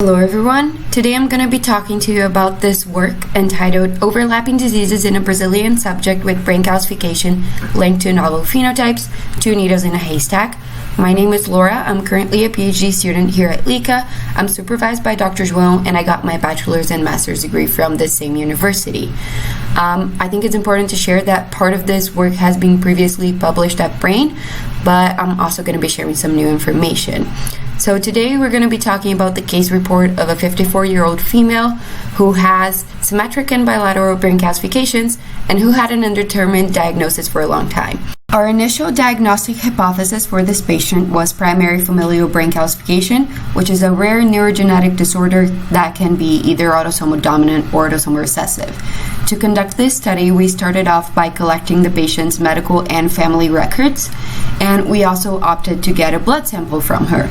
Hello everyone, today I'm going to be talking to you about this work entitled Overlapping Diseases in a Brazilian Subject with Brain Calcification Linked to Novel Phenotypes, Two Needles in a Haystack. My name is Laura, I'm currently a PhD student here at LIKA. I'm supervised by Dr. João and I got my bachelor's and master's degree from the same university. I think it's important to share that part of this work has been previously published at Brain, but I'm also going to be sharing some new information. So today we're going to be talking about the case report of a 54-year-old female who has symmetric and bilateral brain calcifications and who had an undetermined diagnosis for a long time. Our initial diagnostic hypothesis for this patient was primary familial brain calcification, which is a rare neurogenetic disorder that can be either autosomal dominant or autosomal recessive. To conduct this study, we started off by collecting the patient's medical and family records, and we also opted to get a blood sample from her.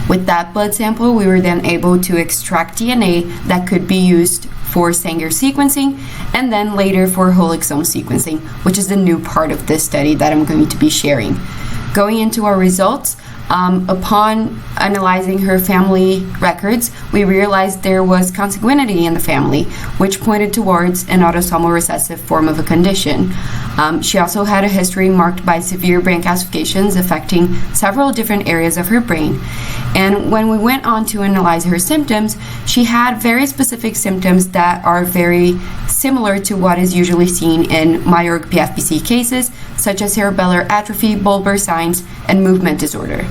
With that blood sample, we were then able to extract DNA that could be used for Sanger sequencing and then later for whole exome sequencing, which is the new part of this study that I'm going to be sharing. Going into our results, upon analyzing her family records, we realized there was consanguinity in the family, which pointed towards an autosomal recessive form of a condition. She also had a history marked by severe brain calcifications affecting several different areas of her brain. And when we went on to analyze her symptoms, she had very specific symptoms that are very similar to what is usually seen in Majorque PFBC cases, such as cerebellar atrophy, bulbar signs, and movement disorder.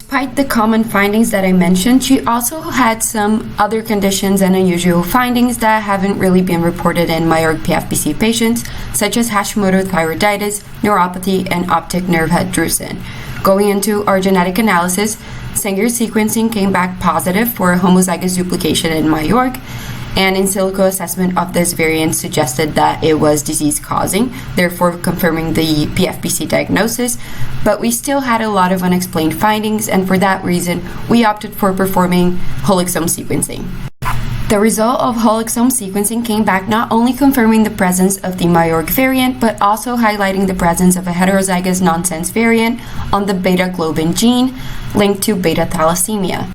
Despite the common findings that I mentioned, she also had some other conditions and unusual findings that haven't really been reported in Majorque PFBC patients, such as Hashimoto thyroiditis, neuropathy, and optic nerve head drusen. Going into our genetic analysis, Sanger sequencing came back positive for a homozygous duplication in Majorque, and in silico assessment of this variant suggested that it was disease-causing, therefore confirming the PFBC diagnosis, but we still had a lot of unexplained findings, and for that reason, we opted for performing whole exome sequencing. The result of whole exome sequencing came back not only confirming the presence of the Majorque variant, but also highlighting the presence of a heterozygous nonsense variant on the beta globin gene linked to beta thalassemia.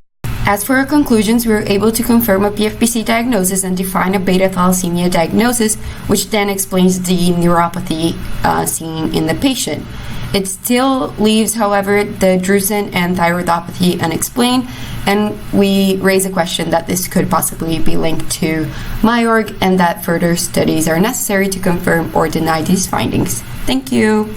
As for our conclusions, we were able to confirm a PFBC diagnosis and define a beta thalassemia diagnosis, which then explains the neuropathy seen in the patient. It still leaves, however, the drusen and thyroidopathy unexplained, and we raise a question that this could possibly be linked to Majorque and that further studies are necessary to confirm or deny these findings. Thank you.